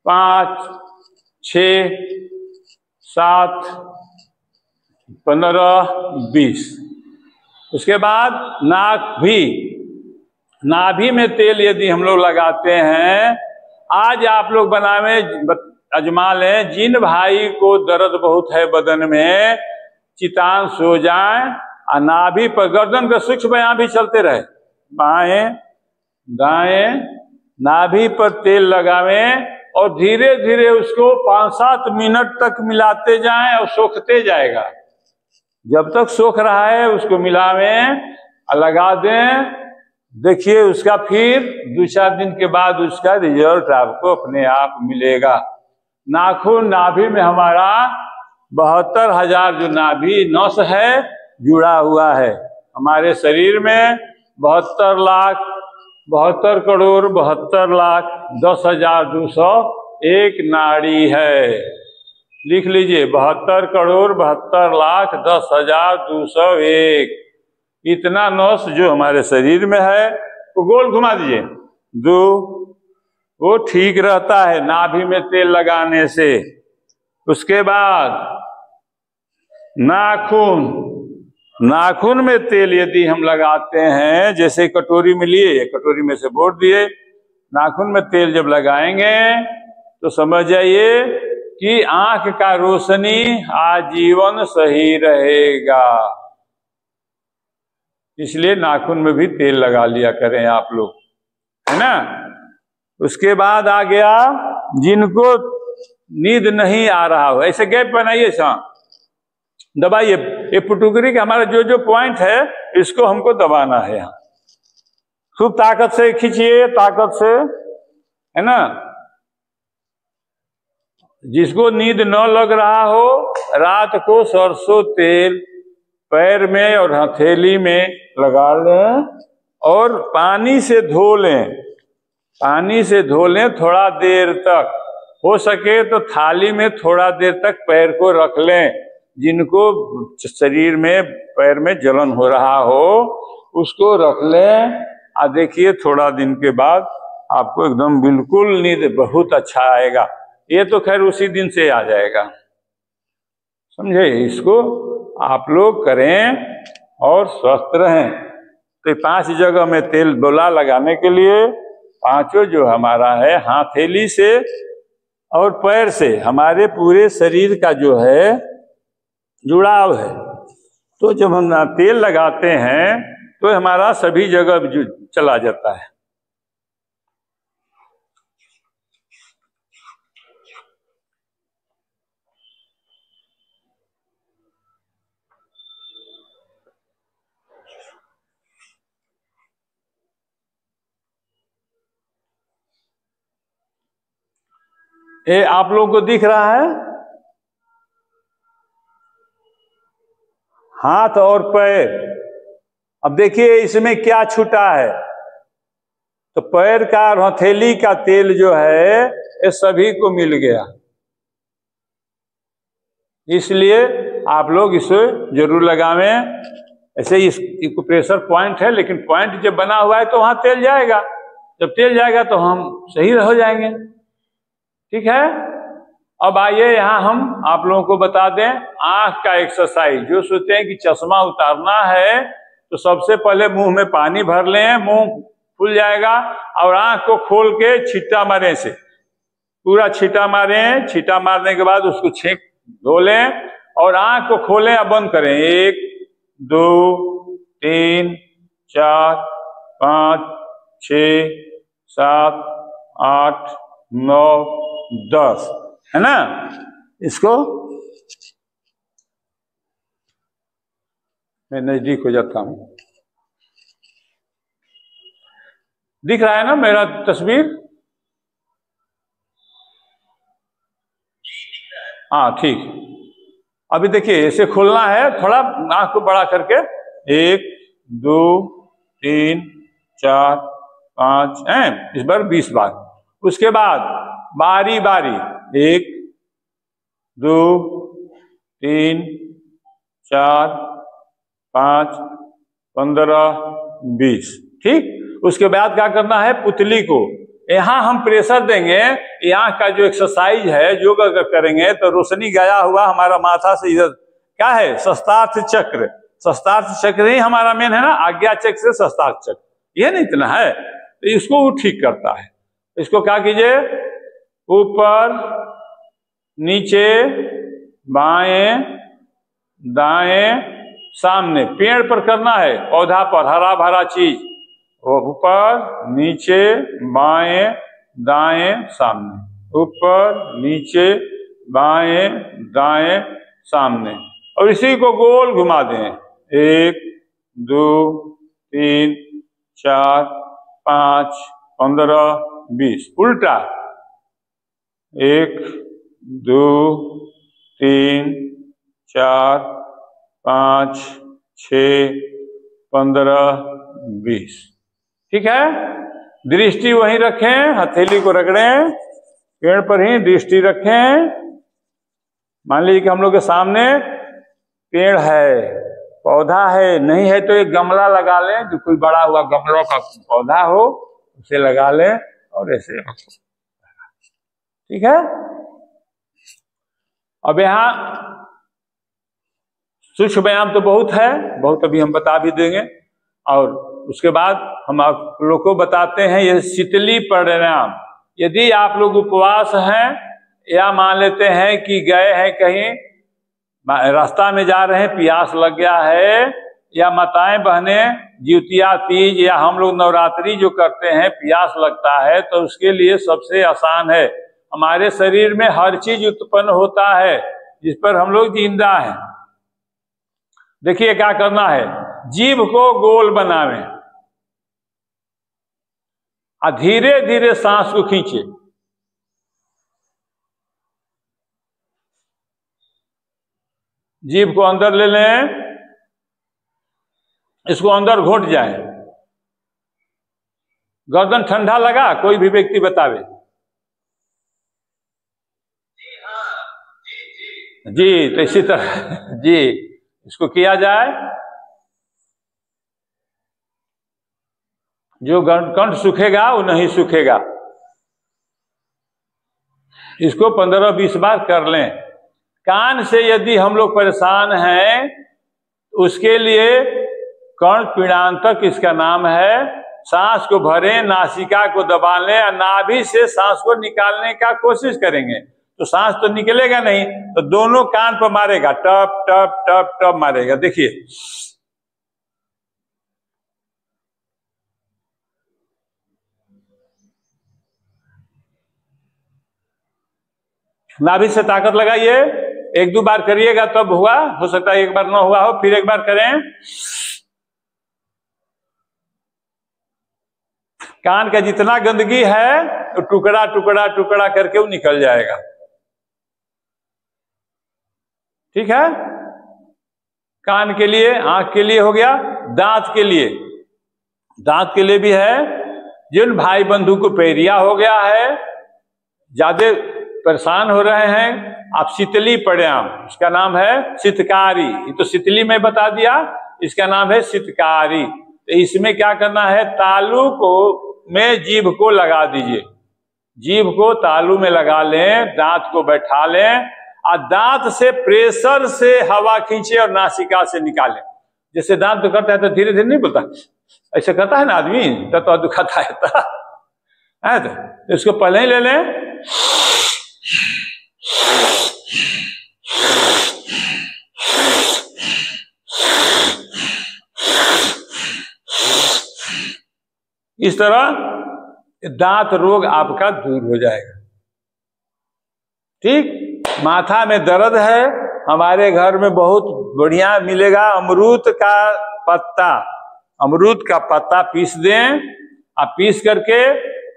5 6 7 15 20। उसके बाद नाभि में तेल यदि हम लोग लगाते हैं, आज आप लोग बनावे अजमा लें। जिन भाई को दर्द बहुत है बदन में, चितान सो जाए और नाभि पर गर्दन का सूक्ष्म यहाँ भी चलते रहे, बाएं दाएं नाभि पर तेल लगावें और धीरे धीरे उसको 5-7 मिनट तक मिलाते जाएं और सोखते जाएगा। जब तक सोख रहा है उसको मिलावें और लगा दें। देखिए उसका फिर 2-4 दिन के बाद उसका रिजल्ट आपको अपने आप मिलेगा। नाखून नाभि में हमारा 72,000 जो नाभि नस है जुड़ा हुआ है। हमारे शरीर में 72,72,72,10,201 नाड़ी है। लिख लीजिए 72,72,10,201 इतना नस जो हमारे शरीर में है वो गोल घुमा दीजिए दो, वो ठीक रहता है नाभि में तेल लगाने से। उसके बाद नाखून में तेल यदि हम लगाते हैं, जैसे कटोरी में लिए, कटोरी में से बोट दिए, नाखून में तेल जब लगाएंगे तो समझ जाइए कि आंख का रोशनी आजीवन सही रहेगा। इसलिए नाखून में भी तेल लगा लिया करें आप लोग, है ना। उसके बाद आ गया जिनको नींद नहीं आ रहा हो, ऐसे गैप बनाइए, दबाइए। ये पुटुकरी का हमारा जो जो पॉइंट है इसको हमको दबाना है। यहाँ खूब ताकत से खींचिए, ताकत से, है ना। जिसको नींद न लग रहा हो रात को सरसों तेल पैर में और हथेली में लगा लें और पानी से धो लें। पानी से धो लें थोड़ा देर तक, हो सके तो थाली में थोड़ा देर तक पैर को रख लें। जिनको शरीर में पैर में जलन हो रहा हो उसको रख लें। और देखिए थोड़ा दिन के बाद आपको एकदम बिल्कुल नींद बहुत अच्छा आएगा। ये तो खैर उसी दिन से आ जाएगा, समझे। इसको आप लोग करें और स्वस्थ रहें। तो 5 जगह में तेल बोला लगाने के लिए, पांचों जो हमारा है हथेली से और पैर से हमारे पूरे शरीर का जो है जुड़ाव है। तो जब हम तेल लगाते हैं तो हमारा सभी जगह चला जाता है। ये आप लोगों को दिख रहा है हाथ और पैर। अब देखिए इसमें क्या छूटा है, तो पैर का और हथेली का तेल जो है ये सभी को मिल गया। इसलिए आप लोग इसे जरूर लगावें। ऐसे इसको प्रेशर पॉइंट है, लेकिन पॉइंट जब बना हुआ है तो वहां तेल जाएगा। जब तेल जाएगा तो हम सही हो जाएंगे, ठीक है। अब आइए यहाँ हम आप लोगों को बता दें आंख का एक्सरसाइज। जो सोचते हैं कि चश्मा उतारना है तो सबसे पहले मुंह में पानी भर लें, मुंह खुल जाएगा, और आंख को खोल के छींटा मारें, से पूरा छींटा मारें। छींटा मारने के बाद उसको छेक धो लें और आंख को खोलें और बंद करें। 1 2 3 4 5 6 7 8 9 10, है ना। इसको मैं नजदीक हो जाता हूं, दिख रहा है ना मेरा तस्वीर? हाँ ठीक। अभी देखिए इसे खोलना है, थोड़ा आंख को बड़ा करके। 1 2 3 4 5 इस बार 20 बार। उसके बाद बारी बारी 1 2 3 4 5 15 20, ठीक। उसके बाद क्या करना है, पुतली को यहाँ हम प्रेशर देंगे। यहाँ का जो एक्सरसाइज है, योग अगर करेंगे तो रोशनी गया हुआ हमारा माथा से इधर क्या है, शस्त्रार्थ चक्र। शस्त्रार्थ चक्र ही हमारा मेन है ना, आज्ञा चक्र से शस्त्रार्थ चक्र, ये नहीं इतना है, तो इसको वो ठीक करता है। इसको क्या कीजिए, ऊपर नीचे बाएं दाएं सामने, पेड़ पर करना है, पौधा पर, हरा भरा चीज, ऊपर नीचे बाएं दाएं सामने, ऊपर नीचे बाएं दाएं सामने, और इसी को गोल घुमा दें। 1 2 3 4 5 15 20 उल्टा 1 2 3 4 5 6 15 20। ठीक है, दृष्टि वहीं रखें, हथेली को रगड़ें, पेड़ पर ही दृष्टि रखें। मान लीजिए कि हम लोग के सामने पेड़ है, पौधा है, नहीं है तो एक गमला लगा लें, जो कोई बड़ा हुआ गमलों का पौधा हो उसे लगा लें और ऐसे। ठीक है, अब यहाँ सूक्ष्म व्यायाम तो बहुत है, बहुत अभी हम बता भी देंगे। और उसके बाद हम आप लोग को बताते हैं ये शीतली प्राणायाम। यदि आप लोग उपवास हैं या मान लेते हैं कि गए हैं कहीं, रास्ता में जा रहे हैं, प्यास लग गया है, या माताएं बहनें जिउतिया तीज या हम लोग नवरात्रि जो करते हैं प्यास लगता है, तो उसके लिए सबसे आसान है, हमारे शरीर में हर चीज उत्पन्न होता है जिस पर हम लोग जिंदा हैं। देखिए क्या करना है, जीभ को गोल बनावे और धीरे धीरे सांस को खींचे। जीभ को अंदर ले लें, इसको अंदर घोट जाए। गर्दन ठंडा लगा, कोई भी व्यक्ति बतावे। जी, तो इसी तरह जी इसको किया जाए। जो कंठ सूखेगा वो नहीं सूखेगा। इसको 15-20 बार कर लें। कान से यदि हम लोग परेशान हैं, उसके लिए कर्ण पीड़ांतक इसका नाम है। सांस को भरें, नासिका को दबा लें और नाभि से सांस को निकालने का कोशिश करेंगे तो सांस तो निकलेगा नहीं, तो दोनों कान पर मारेगा, टप टप टप टप मारेगा। देखिए नाभि से ताकत लगाइए, 1-2 बार करिएगा तब हुआ, हो सकता है एक बार ना हुआ हो, फिर एक बार करें। कान का जितना गंदगी है तो टुकड़ा टुकड़ा टुकड़ा करके वो निकल जाएगा। ठीक है, कान के लिए, आंख के लिए हो गया। दांत के लिए, दांत के लिए भी है। जिन भाई बंधु को पैरिया हो गया है, ज्यादा परेशान हो रहे हैं, आप शीतली प्राणायाम, इसका नाम है शीतकारी। ये तो शीतली में बता दिया, इसका नाम है शीतकारी। तो इसमें क्या करना है, तालू को में जीभ को लगा दीजिए, जीभ को तालू में लगा लें, दांत को बैठा लें और दांत से प्रेशर से हवा खींचे और नासिका से निकालें। जैसे दांत तो करता है तो धीरे धीरे नहीं बोलता, ऐसे करता है ना आदमी, तो दुखाता है तो इसको पहले ही ले लें। इस तरह दांत रोग आपका दूर हो जाएगा। ठीक, माथा में दर्द है, हमारे घर में बहुत बढ़िया मिलेगा अमरूद का पत्ता। अमरूद का पत्ता पीस दें, आप पीस करके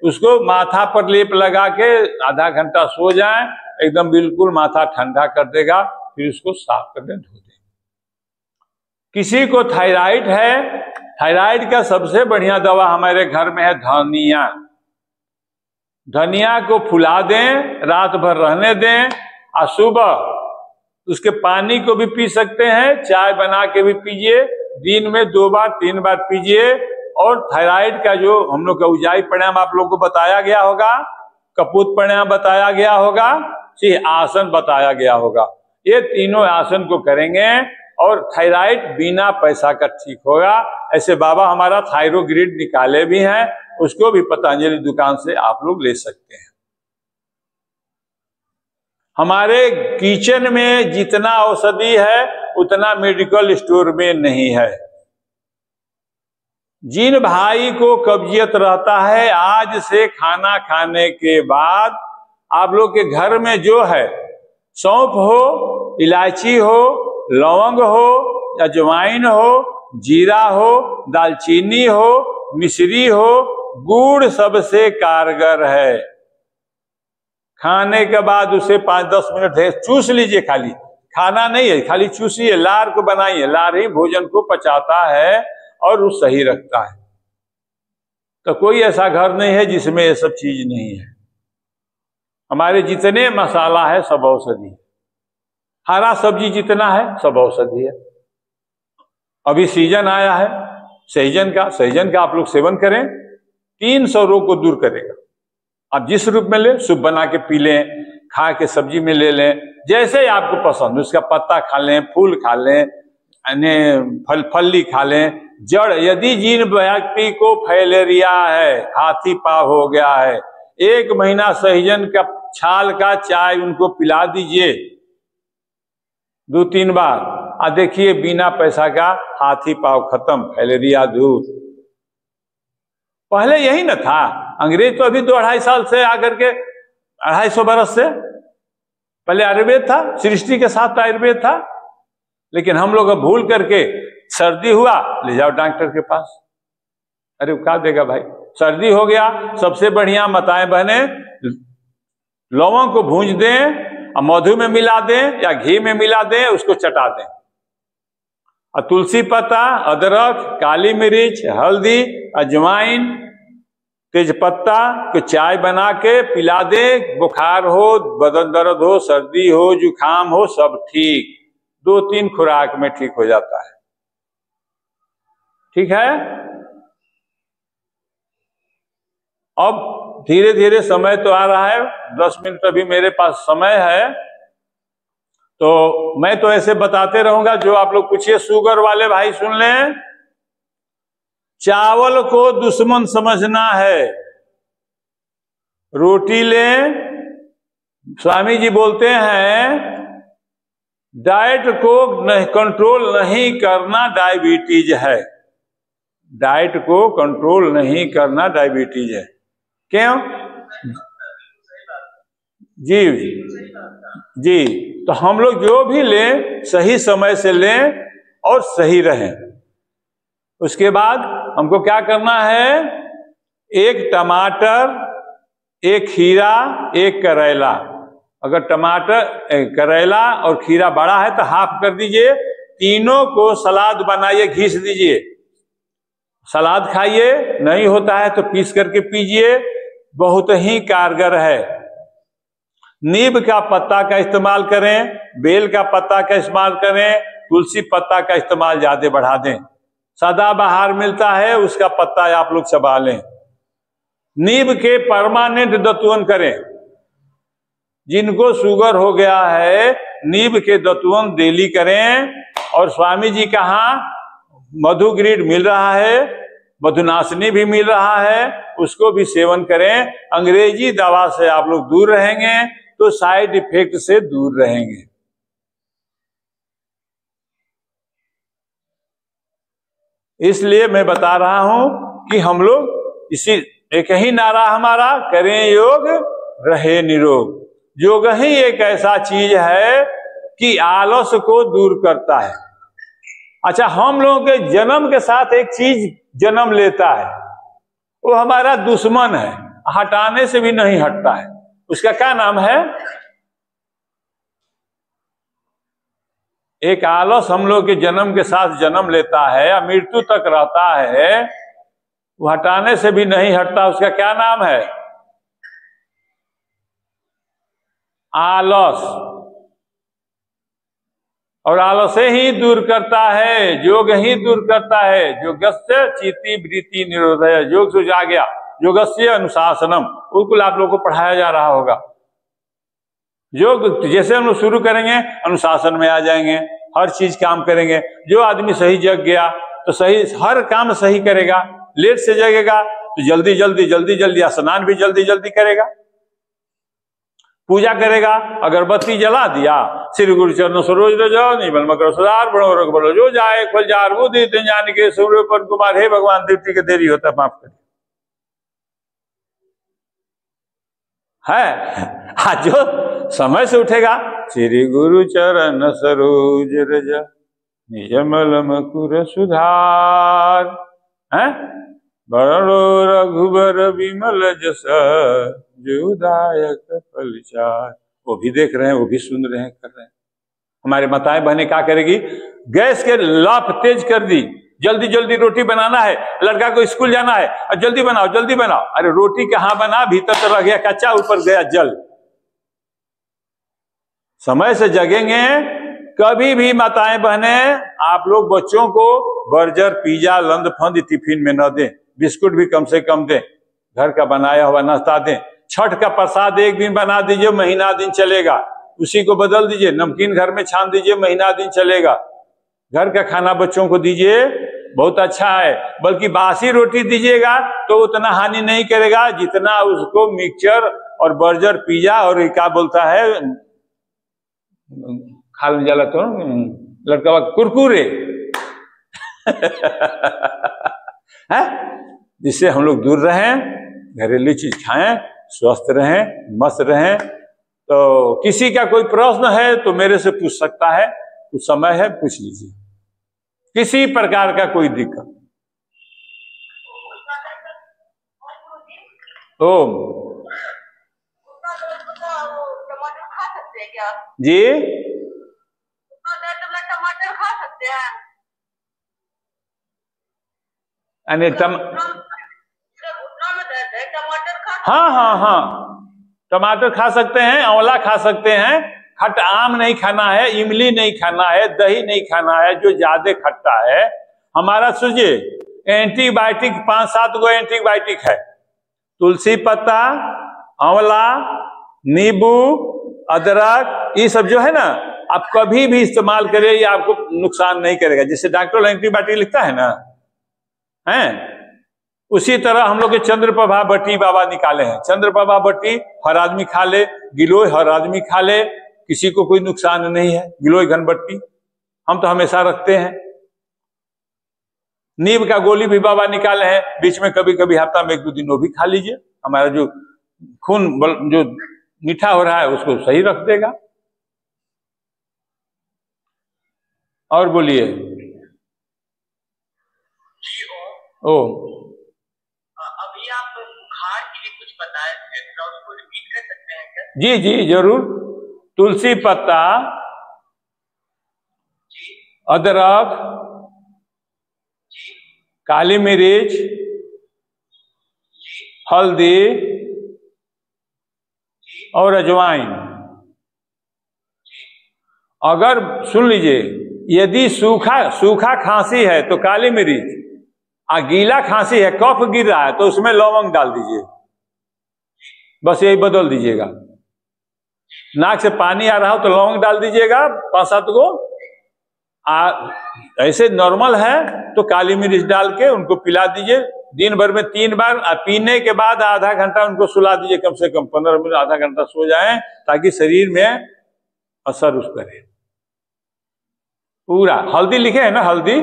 उसको माथा पर लेप लगा के आधा घंटा सो जाएं, एकदम बिल्कुल माथा ठंडा कर देगा। फिर उसको साफ कर दें, धो दें। किसी को थायराइड है, थायराइड का सबसे बढ़िया दवा हमारे घर में है धनिया। धनिया को फुला दें, रात भर रहने दें और सुबह उसके पानी को भी पी सकते हैं, चाय बना के भी पीजिए, दिन में 2 बार 3 बार पीजिए। और थायराइड का जो हम लोग का उज्जाई प्राणायाम आप लोग को बताया गया होगा, कपूत प्राणायाम बताया गया होगा, आसन बताया गया होगा, ये तीनों आसन को करेंगे और थायराइड बिना पैसा का ठीक होगा। ऐसे बाबा हमारा थायरोग्रिड निकाले भी हैं, उसको भी पतंजलि दुकान से आप लोग ले सकते हैं। हमारे किचन में जितना औषधि है उतना मेडिकल स्टोर में नहीं है। जिन भाई को कब्जियत रहता है, आज से खाना खाने के बाद आप लोग के घर में जो है, सौंफ हो, इलायची हो, लौंग हो, अजवाइन हो, जीरा हो, दालचीनी हो, मिश्री हो, गुड़ सबसे कारगर है। खाने के बाद उसे 5-10 मिनट है चूस लीजिए, खाली खाना नहीं है, खाली चूसिए, लार को बनाइए। लार ही भोजन को पचाता है और वो सही रखता है। तो कोई ऐसा घर नहीं है जिसमें ये सब चीज नहीं है। हमारे जितने मसाला है सब औषधि है, हरा सब्जी जितना है सब औषधि है। अभी सीजन आया है सहजन का आप लोग सेवन करें, 300 रोग को दूर करेगा। आप जिस रूप में ले, सूप बना के पी लें, खा के सब्जी में ले लें, जैसे आपको पसंद, उसका पत्ता खा लें, फूल खा लें, फली खा लें, जड़। यदि जिन व्यक्ति को फैलेरिया है, हाथी पाव हो गया है, 1 महीना सहजन का छाल का चाय उनको पिला दीजिए 2-3 बार, और देखिए बिना पैसा का हाथी पाव खत्म, फैलेरिया दूर। पहले यही न था। अंग्रेज तो अभी 2-2.5 साल से आकर के, 250 बरस से पहले आयुर्वेद था, सृष्टि के साथ आयुर्वेद था। लेकिन हम लोग अब भूल करके, सर्दी हुआ ले जाओ डॉक्टर के पास। अरे वो क्या देगा भाई, सर्दी हो गया, सबसे बढ़िया माताएं बहने लौंग को भूंज दें और मधु में मिला दें या घी में मिला दें, उसको चटा दें, और तुलसी पत्ता, अदरक, काली मिर्च, हल्दी, अजवाइन, तेजपत्ता को चाय बना के पिला दे। बुखार हो, बदन दर्द हो, सर्दी हो, जुखाम हो, सब ठीक, 2-3 खुराक में ठीक हो जाता है। ठीक है। अब धीरे धीरे समय तो आ रहा है, 10 मिनट अभी मेरे पास समय है, तो मैं तो ऐसे बताते रहूंगा, जो आप लोग पूछिए। शुगर वाले भाई सुन लें, चावल को दुश्मन समझना है, रोटी लें। स्वामी जी बोलते हैं डाइट को कंट्रोल नहीं करना डायबिटीज है। डाइट को कंट्रोल नहीं करना डायबिटीज है। क्यों जी जी, तो हम लोग जो भी लें सही समय से लें और सही रहें। उसके बाद हमको क्या करना है, 1 टमाटर, 1 खीरा, 1 करेला। अगर टमाटर, करेला और खीरा बड़ा है तो हाफ कर दीजिए, तीनों को सलाद बनाइए, घिस दीजिए, सलाद खाइए। नहीं होता है तो पीस करके पीजिए, बहुत ही कारगर है। नीम का पत्ता का इस्तेमाल करें, बेल का पत्ता का इस्तेमाल करें, तुलसी पत्ता का इस्तेमाल ज्यादा बढ़ा दें। सदाबहार मिलता है, उसका पत्ता आप लोग चबा लें। नीम के परमानेंट दतुअन करें। जिनको शुगर हो गया है, नीम के दतुअन डेली करें। और स्वामी जी कहा मधु ग्रीड मिल रहा है, मधुनाशिनी भी मिल रहा है, उसको भी सेवन करें। अंग्रेजी दवा से आप लोग दूर रहेंगे तो साइड इफेक्ट से दूर रहेंगे। इसलिए मैं बता रहा हूं कि हम लोग इसी एक ही नारा हमारा, करें योग रहे निरोग। योग ही एक ऐसा चीज है कि आलस को दूर करता है। अच्छा, हम लोगों के जन्म के साथ एक चीज जन्म लेता है, वो हमारा दुश्मन है, हटाने से भी नहीं हटता है। उसका क्या नाम है? एक आलस हम लोग के जन्म के साथ जन्म लेता है और मृत्यु तक रहता है, वो हटाने से भी नहीं हटता। उसका क्या नाम है? आलस। और आलसे ही दूर करता है, योग ही दूर करता है। योगस्य चित्ति वृत्ति निरोधय, योग से आ गया, योगस्य अनुशासनम, बिल्कुल आप लोगों को पढ़ाया जा रहा होगा। योग जैसे हम लोग शुरू करेंगे अनुशासन में आ जाएंगे, हर चीज काम करेंगे। जो आदमी सही जग गया तो सही हर काम सही करेगा। लेट से जगेगा तो जल्दी जल्दी स्नान भी जल्दी जल्दी करेगा, पूजा करेगा, अगरबत्ती जला दिया, श्री गुरु चरणों सरोज रजो निबल मकर सुधार बड़ो रग बलो जो जाए खोल जार बुद्धि जान के सूर्य पर कुमार। हे भगवान, दीप्ति के देरी होता माफ करिए। है आज जो समय से उठेगा, श्री गुरु चरण सरोज रज निज मल मकुर सुधार, है बड़ो रघुबर विमल जस जुदायक फलचार। वो भी देख रहे हैं, वो भी सुन रहे हैं, कर रहे हैं। हमारे माताएं बहनें क्या करेगी, गैस के लाफ तेज कर दी, जल्दी जल्दी रोटी बनाना है, लड़का को स्कूल जाना है, और जल्दी बनाओ जल्दी बनाओ। अरे रोटी कहाँ बना, भीतर तो रह गया कच्चा, ऊपर गया जल। समय से जगेंगे। कभी भी माताएं बहनें आप लोग बच्चों को बर्गर पिज्जा लंद फंद टिफिन में न दें, बिस्कुट भी कम से कम दें, घर का बनाया हुआ नाश्ता दें। छठ का प्रसाद एक दिन बना दीजिए, महीना दिन चलेगा, उसी को बदल दीजिए। नमकीन घर में छान दीजिए, महीना दिन चलेगा। घर का खाना बच्चों को दीजिए, बहुत अच्छा है। बल्कि बासी रोटी दीजिएगा तो उतना हानि नहीं करेगा जितना उसको मिक्सचर और बर्गर पिज्जा और क्या बोलता है, खा जाला तो लड़का कुरकुरे है। जिससे हम लोग दूर रहें, घरेलू चीज खाएं, स्वस्थ रहें, मस्त रहें। तो किसी का कोई प्रश्न है तो मेरे से पूछ सकता है, कुछ समय है पूछ लीजिए, किसी प्रकार का कोई दिक्कत। ओम जी, टमाटर खा सकते हैं? हाँ हाँ हाँ, टमाटर खा सकते हैं, आंवला खा सकते हैं। खट आम नहीं खाना है, इमली नहीं खाना है, दही नहीं खाना है जो ज्यादा खट्टा है। हमारा सुझे एंटीबायोटिक 5-7 गो एंटीबायोटिक है। तुलसी पत्ता, आंवला, नींबू, अदरक, ये सब जो है ना, आप कभी भी इस्तेमाल करें, ये आपको नुकसान नहीं करेगा। जैसे डॉक्टर एंटीबायोटिक लिखता है ना, हैं, उसी तरह हम लोग के चंद्रप्रभा बट्टी बाबा निकाले हैं। चंद्रप्रभा बट्टी हर आदमी खा ले, गिलोय हर आदमी खा ले, किसी को कोई नुकसान नहीं है। गिलोय घनबट्टी हम तो हमेशा रखते हैं। नीम का गोली भी बाबा निकाले हैं, बीच में कभी कभी हफ्ता में 1-2 दिन वो भी खा लीजिए। हमारा जो खून जो मीठा हो रहा है उसको सही रख देगा। और बोलिए। ओ अभी आप बुखार के लिए कुछ बताए थे, तो उसको रिपीट कर सकते हैं क्या? जी जी जरूर। तुलसी पत्ता, अदरक, काली मिर्च, हल्दी और अजवाइन। अगर सुन लीजिए, यदि सूखा खांसी है तो काली मिर्च, और गीला खांसी है, कफ गिर रहा है, तो उसमें लौंग डाल दीजिए, बस यही बदल दीजिएगा। नाक से पानी आ रहा हो तो लौंग डाल दीजिएगा 5-7 गो। ऐसे नॉर्मल है तो काली मिर्च डाल के उनको पिला दीजिए दिन भर में 3 बार। पीने के बाद आधा घंटा उनको सुला दीजिए, कम से कम 15 मिनट आधा घंटा सो जाएं, ताकि शरीर में असर उस करे पूरा। हल्दी लिखे है ना, हल्दी,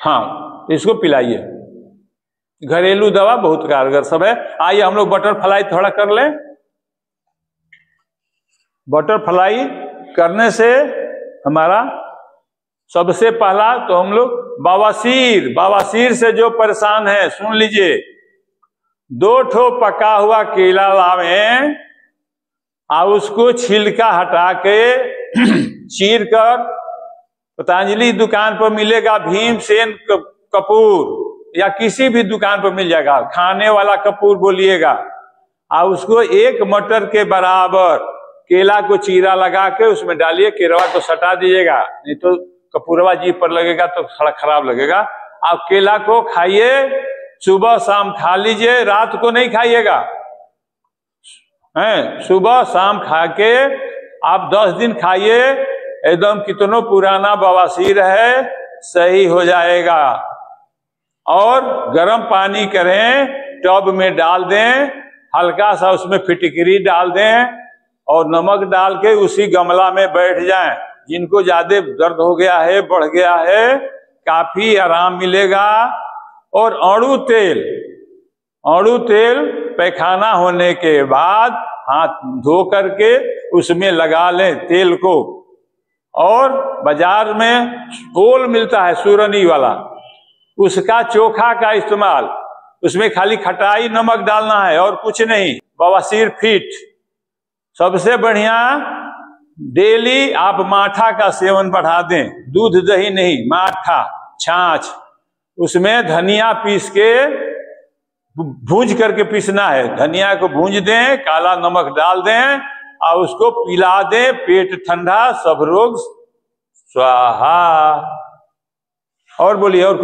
हाँ, इसको पिलाइए। घरेलू दवा बहुत कारगर सब है। आइए हम लोग बटरफ्लाई थोड़ा कर लें। बटरफ्लाई करने से हमारा सबसे पहला तो हम लोग बवासीर से जो परेशान है, सुन लीजिए, 2 ठो पका हुआ केला लावें और उसको छिलका हटा के चीर कर, पतंजलि दुकान पर मिलेगा भीमसेन कपूर, या किसी भी दुकान पर मिल जाएगा, खाने वाला कपूर बोलिएगा, और उसको 1 मटर के बराबर केला को चीरा लगा के उसमें डालिए, केरवा को सटा दीजिएगा, नहीं तो कपूरवा जीभ पर लगेगा तो थोड़ा खराब लगेगा। आप केला को खाइए, सुबह शाम खा लीजिए, रात को नहीं खाइएगा, हैं, सुबह शाम खा के आप 10 दिन खाइए, एकदम कितनो पुराना बवासीर है सही हो जाएगा। और गर्म पानी करें, टब में डाल दें, हल्का सा उसमें फिटकरी डाल दें और नमक डाल के उसी गमला में बैठ जाएं। जिनको ज्यादा दर्द हो गया है, बढ़ गया है, काफी आराम मिलेगा। और अड़ू तेल पैखाना होने के बाद हाथ धो करके उसमें लगा लें तेल को। और बाजार में ओल मिलता है सूरनी वाला, उसका चोखा का इस्तेमाल, उसमें खाली खटाई नमक डालना है और कुछ नहीं। बवासीर फिट। सबसे बढ़िया डेली आप माठा का सेवन बढ़ा दें, दूध दही नहीं, माठा छाछ, उसमें धनिया पीस के भूंज करके पीसना है, धनिया को भूंज दें, काला नमक डाल दें और उसको पिला दें, पेट ठंडा, सब रोग स्वाहा। और बोलिए और